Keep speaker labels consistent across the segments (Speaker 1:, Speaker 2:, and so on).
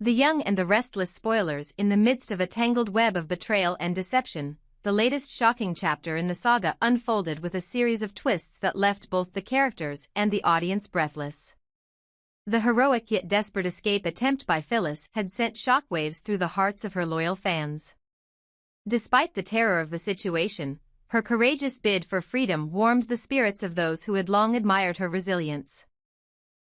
Speaker 1: The young and the restless spoilers in the midst of a tangled web of betrayal and deception, the latest shocking chapter in the saga unfolded with a series of twists that left both the characters and the audience breathless. The heroic yet desperate escape attempt by Phyllis had sent shockwaves through the hearts of her loyal fans. Despite the terror of the situation, her courageous bid for freedom warmed the spirits of those who had long admired her resilience.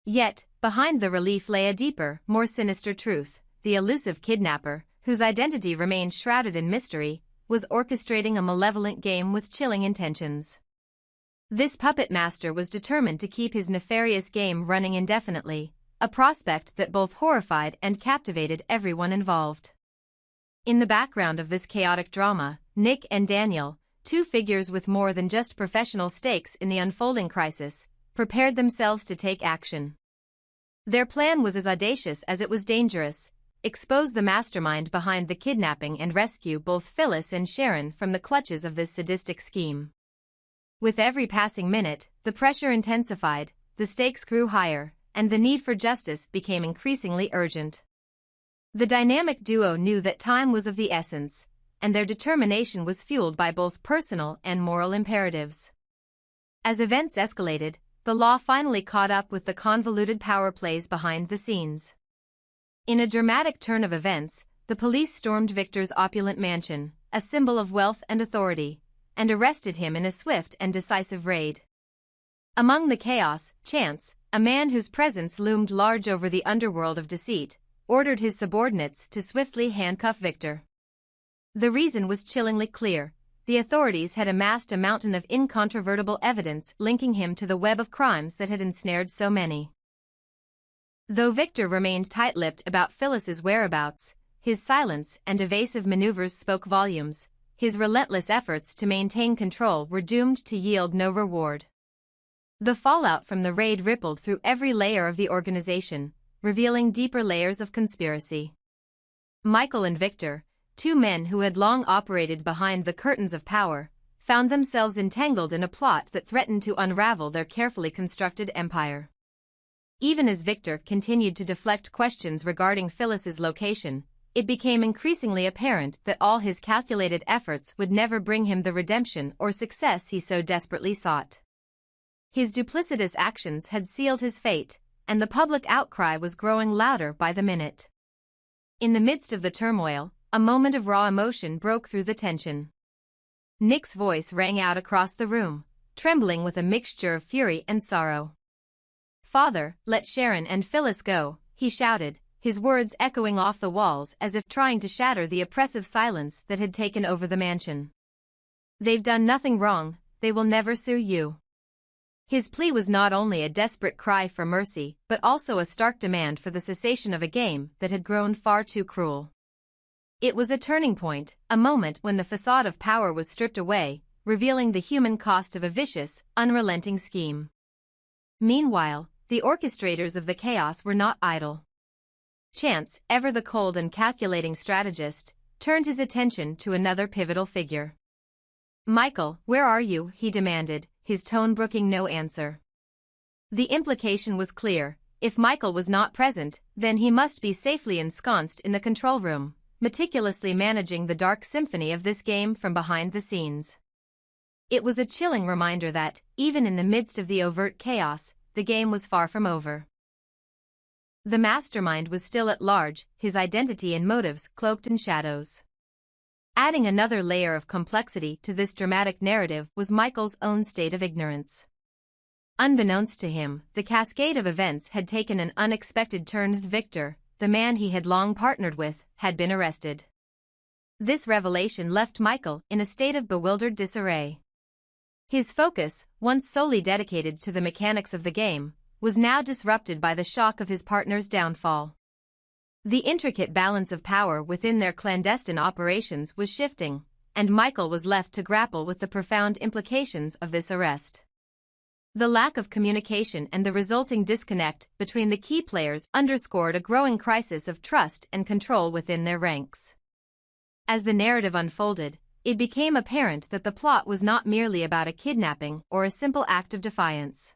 Speaker 1: Yet, behind the relief lay a deeper, more sinister truth. The elusive kidnapper, whose identity remained shrouded in mystery, was orchestrating a malevolent game with chilling intentions. This puppet master was determined to keep his nefarious game running indefinitely, a prospect that both horrified and captivated everyone involved. In the background of this chaotic drama, Nick and Daniel, two figures with more than just professional stakes in the unfolding crisis, prepared themselves to take action. Their plan was as audacious as it was dangerous: expose the mastermind behind the kidnapping and rescue both Phyllis and Sharon from the clutches of this sadistic scheme. With every passing minute, the pressure intensified, the stakes grew higher, and the need for justice became increasingly urgent. The dynamic duo knew that time was of the essence, and their determination was fueled by both personal and moral imperatives. As events escalated, the law finally caught up with the convoluted power plays behind the scenes. In a dramatic turn of events, the police stormed Victor's opulent mansion, a symbol of wealth and authority, and arrested him in a swift and decisive raid. Among the chaos, Chance, a man whose presence loomed large over the underworld of deceit, ordered his subordinates to swiftly handcuff Victor. The reason was chillingly clear: the authorities had amassed a mountain of incontrovertible evidence linking him to the web of crimes that had ensnared so many. Though Victor remained tight-lipped about Phyllis's whereabouts, his silence and evasive maneuvers spoke volumes. His relentless efforts to maintain control were doomed to yield no reward. The fallout from the raid rippled through every layer of the organization, revealing deeper layers of conspiracy. Michael and Victor, two men who had long operated behind the curtains of power, found themselves entangled in a plot that threatened to unravel their carefully constructed empire. Even as Victor continued to deflect questions regarding Phyllis's location, it became increasingly apparent that all his calculated efforts would never bring him the redemption or success he so desperately sought. His duplicitous actions had sealed his fate, and the public outcry was growing louder by the minute. In the midst of the turmoil, a moment of raw emotion broke through the tension. Nick's voice rang out across the room, trembling with a mixture of fury and sorrow. "Father, let Sharon and Phyllis go," he shouted, his words echoing off the walls as if trying to shatter the oppressive silence that had taken over the mansion. "They've done nothing wrong, they will never sue you." His plea was not only a desperate cry for mercy but also a stark demand for the cessation of a game that had grown far too cruel. It was a turning point, a moment when the facade of power was stripped away, revealing the human cost of a vicious, unrelenting scheme. Meanwhile, the orchestrators of the chaos were not idle. Chance, ever the cold and calculating strategist, turned his attention to another pivotal figure. "Michael, where are you?" he demanded, his tone brooking no answer. The implication was clear: if Michael was not present, then he must be safely ensconced in the control room, meticulously managing the dark symphony of this game from behind the scenes. It was a chilling reminder that, even in the midst of the overt chaos, the game was far from over. The mastermind was still at large, his identity and motives cloaked in shadows. Adding another layer of complexity to this dramatic narrative was Michael's own state of ignorance. Unbeknownst to him, the cascade of events had taken an unexpected turn. Victor, the man he had long partnered with, had been arrested. This revelation left Michael in a state of bewildered disarray. His focus, once solely dedicated to the mechanics of the game, was now disrupted by the shock of his partner's downfall. The intricate balance of power within their clandestine operations was shifting, and Michael was left to grapple with the profound implications of this arrest. The lack of communication and the resulting disconnect between the key players underscored a growing crisis of trust and control within their ranks. As the narrative unfolded, it became apparent that the plot was not merely about a kidnapping or a simple act of defiance.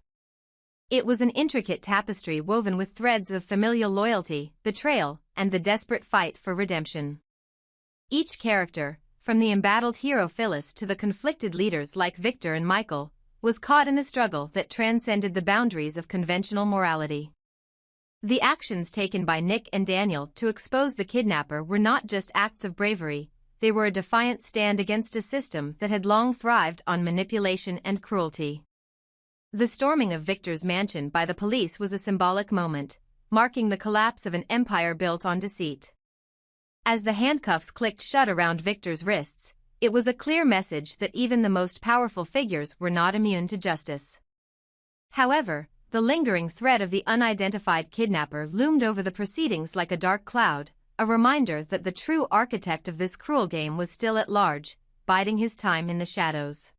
Speaker 1: It was an intricate tapestry woven with threads of familial loyalty, betrayal, and the desperate fight for redemption. Each character, from the embattled hero Phyllis to the conflicted leaders like Victor and Michael, was caught in a struggle that transcended the boundaries of conventional morality. The actions taken by Nick and Daniel to expose the kidnapper were not just acts of bravery, they were a defiant stand against a system that had long thrived on manipulation and cruelty. The storming of Victor's mansion by the police was a symbolic moment, marking the collapse of an empire built on deceit. As the handcuffs clicked shut around Victor's wrists, it was a clear message that even the most powerful figures were not immune to justice. However, the lingering threat of the unidentified kidnapper loomed over the proceedings like a dark cloud, a reminder that the true architect of this cruel game was still at large, biding his time in the shadows.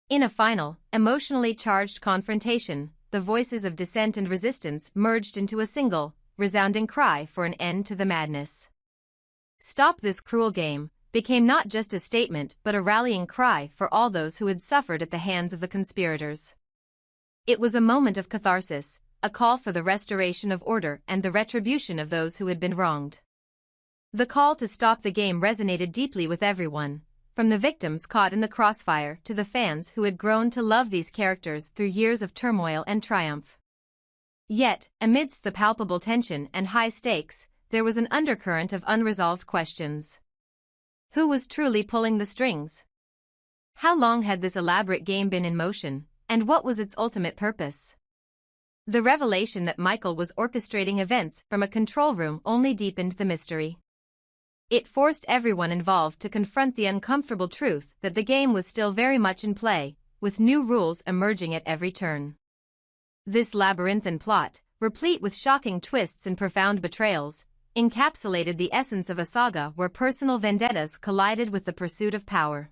Speaker 1: In a final, emotionally charged confrontation, the voices of dissent and resistance merged into a single, resounding cry for an end to the madness. "Stop this cruel game" became not just a statement but a rallying cry for all those who had suffered at the hands of the conspirators. It was a moment of catharsis, a call for the restoration of order and the retribution of those who had been wronged. The call to stop the game resonated deeply with everyone, from the victims caught in the crossfire to the fans who had grown to love these characters through years of turmoil and triumph. Yet, amidst the palpable tension and high stakes, there was an undercurrent of unresolved questions. Who was truly pulling the strings? How long had this elaborate game been in motion, and what was its ultimate purpose? The revelation that Michael was orchestrating events from a control room only deepened the mystery. It forced everyone involved to confront the uncomfortable truth that the game was still very much in play, with new rules emerging at every turn. This labyrinthine plot, replete with shocking twists and profound betrayals, encapsulated the essence of a saga where personal vendettas collided with the pursuit of power.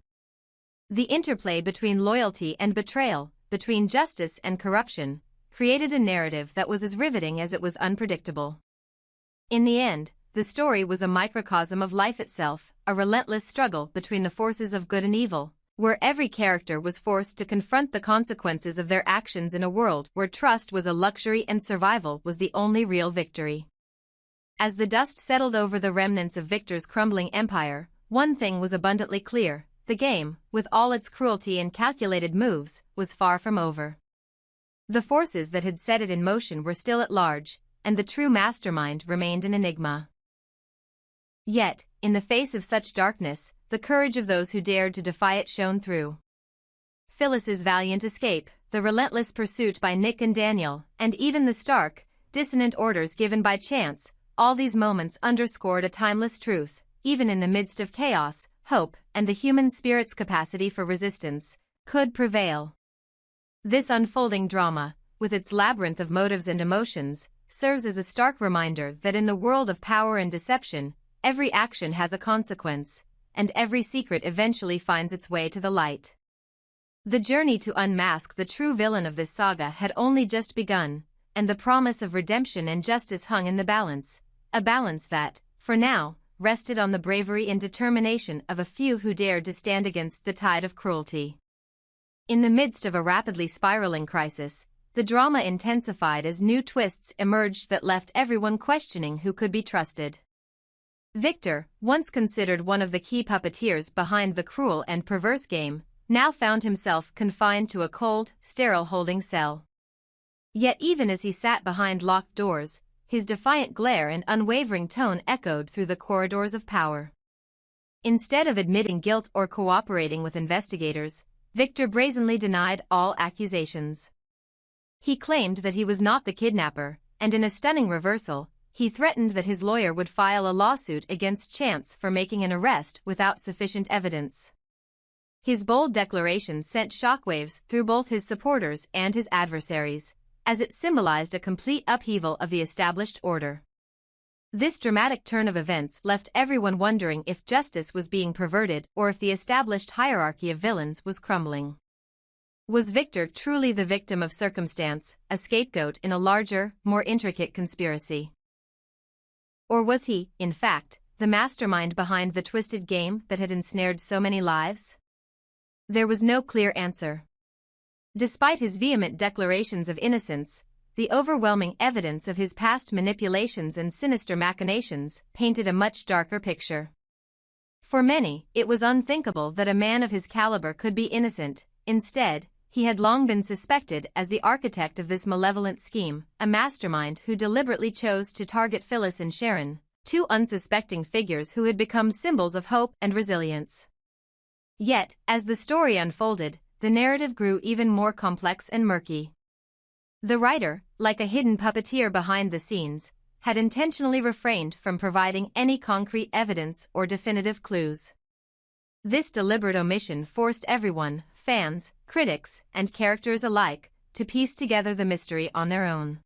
Speaker 1: The interplay between loyalty and betrayal, between justice and corruption, created a narrative that was as riveting as it was unpredictable. In the end, the story was a microcosm of life itself, a relentless struggle between the forces of good and evil, where every character was forced to confront the consequences of their actions in a world where trust was a luxury and survival was the only real victory. As the dust settled over the remnants of Victor's crumbling empire, one thing was abundantly clear: the game, with all its cruelty and calculated moves, was far from over. The forces that had set it in motion were still at large, and the true mastermind remained an enigma. Yet, in the face of such darkness, the courage of those who dared to defy it shone through. Phyllis's valiant escape, the relentless pursuit by Nick and Daniel, and even the stark, dissonant orders given by Chance, all these moments underscored a timeless truth: even in the midst of chaos, hope, and the human spirit's capacity for resistance, could prevail. This unfolding drama, with its labyrinth of motives and emotions, serves as a stark reminder that in the world of power and deception, every action has a consequence, and every secret eventually finds its way to the light. The journey to unmask the true villain of this saga had only just begun, and the promise of redemption and justice hung in the balance, a balance that, for now, rested on the bravery and determination of a few who dared to stand against the tide of cruelty. In the midst of a rapidly spiraling crisis, the drama intensified as new twists emerged that left everyone questioning who could be trusted. Victor, once considered one of the key puppeteers behind the cruel and perverse game, now found himself confined to a cold, sterile holding cell. Yet even as he sat behind locked doors, his defiant glare and unwavering tone echoed through the corridors of power. Instead of admitting guilt or cooperating with investigators, Victor brazenly denied all accusations. He claimed that he was not the kidnapper, and in a stunning reversal, he threatened that his lawyer would file a lawsuit against Chance for making an arrest without sufficient evidence. His bold declaration sent shockwaves through both his supporters and his adversaries, as it symbolized a complete upheaval of the established order. This dramatic turn of events left everyone wondering if justice was being perverted or if the established hierarchy of villains was crumbling. Was Victor truly the victim of circumstance, a scapegoat in a larger, more intricate conspiracy? Or was he, in fact, the mastermind behind the twisted game that had ensnared so many lives? There was no clear answer. Despite his vehement declarations of innocence, the overwhelming evidence of his past manipulations and sinister machinations painted a much darker picture. For many, it was unthinkable that a man of his caliber could be innocent. Instead, he had long been suspected as the architect of this malevolent scheme, a mastermind who deliberately chose to target Phyllis and Sharon, two unsuspecting figures who had become symbols of hope and resilience. Yet, as the story unfolded, the narrative grew even more complex and murky. The writer, like a hidden puppeteer behind the scenes, had intentionally refrained from providing any concrete evidence or definitive clues. This deliberate omission forced everyone, fans, critics, and characters alike, to piece together the mystery on their own.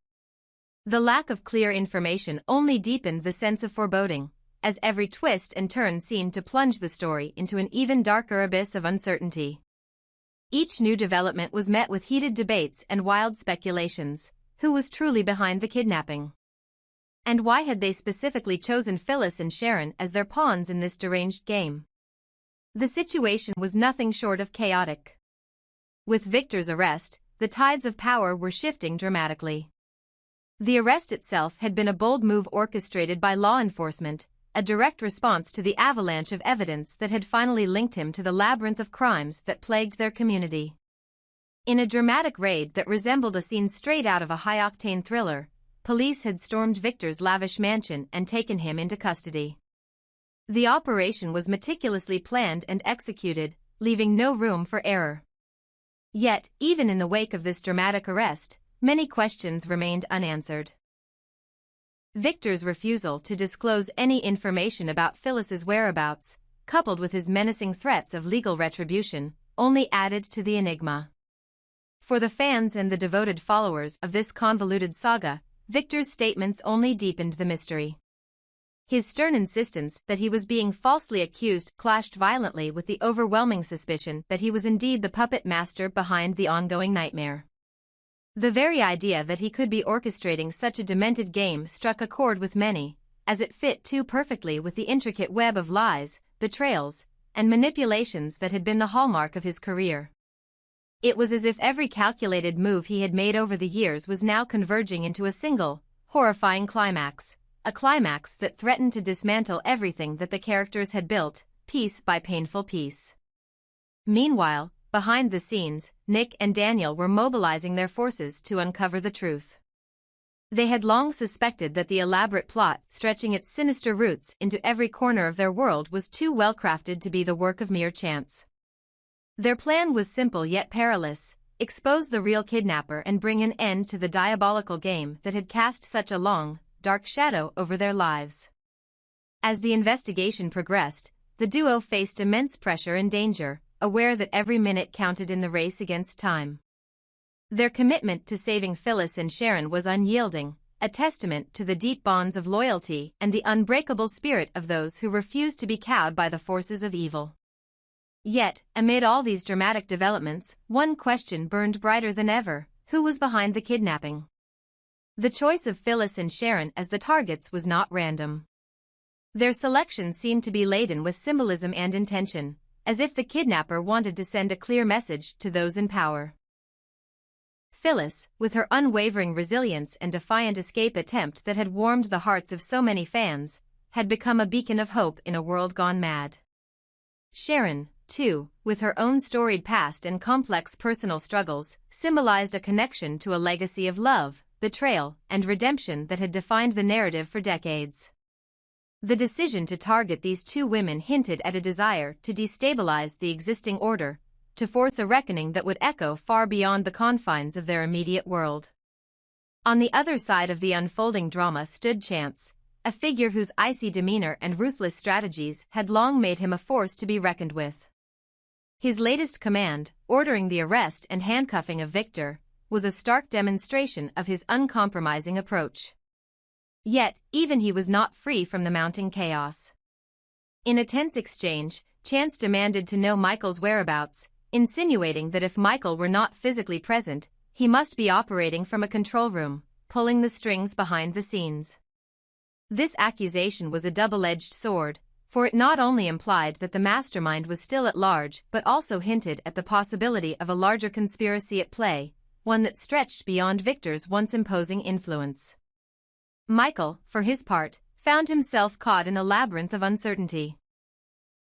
Speaker 1: The lack of clear information only deepened the sense of foreboding, as every twist and turn seemed to plunge the story into an even darker abyss of uncertainty. Each new development was met with heated debates and wild speculations. Who was truly behind the kidnapping? And why had they specifically chosen Phyllis and Sharon as their pawns in this deranged game? The situation was nothing short of chaotic. With Victor's arrest, the tides of power were shifting dramatically. The arrest itself had been a bold move orchestrated by law enforcement, a direct response to the avalanche of evidence that had finally linked him to the labyrinth of crimes that plagued their community. In a dramatic raid that resembled a scene straight out of a high-octane thriller, police had stormed Victor's lavish mansion and taken him into custody. The operation was meticulously planned and executed, leaving no room for error. Yet, even in the wake of this dramatic arrest, many questions remained unanswered. Victor's refusal to disclose any information about Phyllis's whereabouts, coupled with his menacing threats of legal retribution, only added to the enigma. For the fans and the devoted followers of this convoluted saga, Victor's statements only deepened the mystery. His stern insistence that he was being falsely accused clashed violently with the overwhelming suspicion that he was indeed the puppet master behind the ongoing nightmare. The very idea that he could be orchestrating such a demented game struck a chord with many, as it fit too perfectly with the intricate web of lies, betrayals, and manipulations that had been the hallmark of his career. It was as if every calculated move he had made over the years was now converging into a single, horrifying climax, a climax that threatened to dismantle everything that the characters had built, piece by painful piece. Meanwhile, behind the scenes, Nick and Daniel were mobilizing their forces to uncover the truth. They had long suspected that the elaborate plot, stretching its sinister roots into every corner of their world, was too well crafted to be the work of mere chance. Their plan was simple yet perilous: expose the real kidnapper and bring an end to the diabolical game that had cast such a long, dark shadow over their lives. As the investigation progressed, the duo faced immense pressure and danger, aware that every minute counted in the race against time. Their commitment to saving Phyllis and Sharon was unyielding, a testament to the deep bonds of loyalty and the unbreakable spirit of those who refused to be cowed by the forces of evil. Yet, amid all these dramatic developments, one question burned brighter than ever: who was behind the kidnapping? The choice of Phyllis and Sharon as the targets was not random. Their selection seemed to be laden with symbolism and intention, as if the kidnapper wanted to send a clear message to those in power. Phyllis, with her unwavering resilience and defiant escape attempt that had warmed the hearts of so many fans, had become a beacon of hope in a world gone mad. Sharon, too, with her own storied past and complex personal struggles, symbolized a connection to a legacy of love, betrayal, and redemption that had defined the narrative for decades. The decision to target these two women hinted at a desire to destabilize the existing order, to force a reckoning that would echo far beyond the confines of their immediate world. On the other side of the unfolding drama stood Chance, a figure whose icy demeanor and ruthless strategies had long made him a force to be reckoned with. His latest command, ordering the arrest and handcuffing of Victor, was a stark demonstration of his uncompromising approach. Yet, even he was not free from the mounting chaos. In a tense exchange, Chance demanded to know Michael's whereabouts, insinuating that if Michael were not physically present, he must be operating from a control room, pulling the strings behind the scenes. This accusation was a double-edged sword, for it not only implied that the mastermind was still at large but also hinted at the possibility of a larger conspiracy at play, one that stretched beyond Victor's once imposing influence. Michael, for his part, found himself caught in a labyrinth of uncertainty.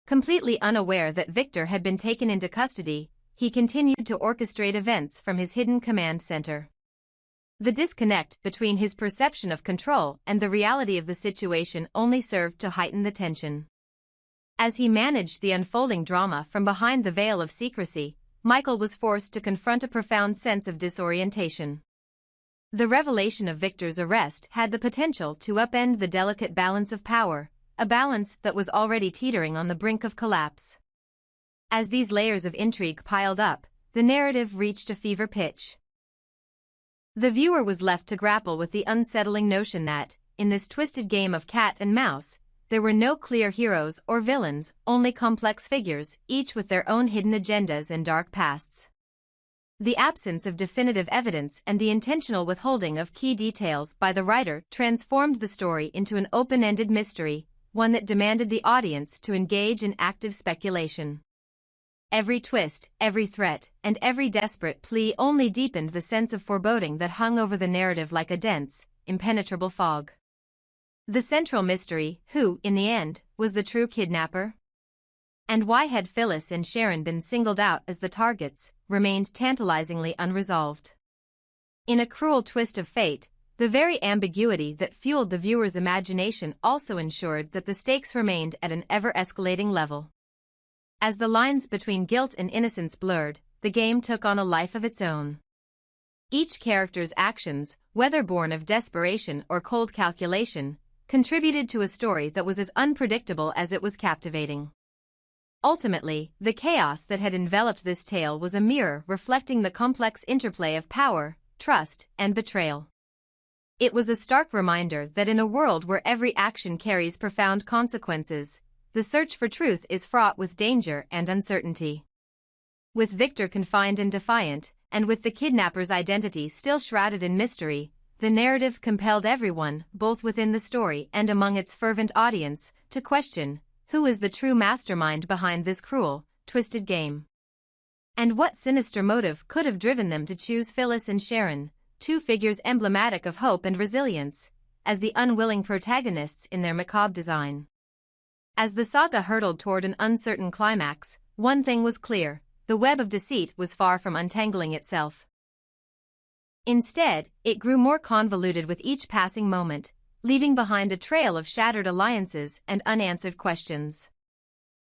Speaker 1: Completely unaware that Victor had been taken into custody, he continued to orchestrate events from his hidden command center. The disconnect between his perception of control and the reality of the situation only served to heighten the tension. As he managed the unfolding drama from behind the veil of secrecy, Michael was forced to confront a profound sense of disorientation. The revelation of Victor's arrest had the potential to upend the delicate balance of power, a balance that was already teetering on the brink of collapse. As these layers of intrigue piled up, the narrative reached a fever pitch. The viewer was left to grapple with the unsettling notion that, in this twisted game of cat and mouse, there were no clear heroes or villains, only complex figures, each with their own hidden agendas and dark pasts. The absence of definitive evidence and the intentional withholding of key details by the writer transformed the story into an open-ended mystery, one that demanded the audience to engage in active speculation. Every twist, every threat, and every desperate plea only deepened the sense of foreboding that hung over the narrative like a dense, impenetrable fog. The central mystery, who, in the end, was the true kidnapper? And why had Phyllis and Sharon been singled out as the targets, remained tantalizingly unresolved. In a cruel twist of fate, the very ambiguity that fueled the viewer's imagination also ensured that the stakes remained at an ever-escalating level. As the lines between guilt and innocence blurred, the game took on a life of its own. Each character's actions, whether born of desperation or cold calculation, contributed to a story that was as unpredictable as it was captivating. Ultimately, the chaos that had enveloped this tale was a mirror reflecting the complex interplay of power, trust, and betrayal. It was a stark reminder that in a world where every action carries profound consequences, the search for truth is fraught with danger and uncertainty. With Victor confined and defiant, and with the kidnapper's identity still shrouded in mystery, the narrative compelled everyone, both within the story and among its fervent audience, to question, who is the true mastermind behind this cruel, twisted game? And what sinister motive could have driven them to choose Phyllis and Sharon, two figures emblematic of hope and resilience, as the unwilling protagonists in their macabre design? As the saga hurtled toward an uncertain climax, one thing was clear: the web of deceit was far from untangling itself. Instead, it grew more convoluted with each passing moment, leaving behind a trail of shattered alliances and unanswered questions.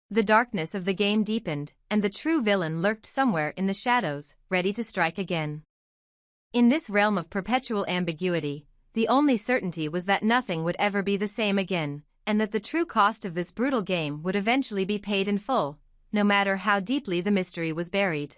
Speaker 1: The darkness of the game deepened, and the true villain lurked somewhere in the shadows, ready to strike again. In this realm of perpetual ambiguity, the only certainty was that nothing would ever be the same again, and that the true cost of this brutal game would eventually be paid in full, no matter how deeply the mystery was buried.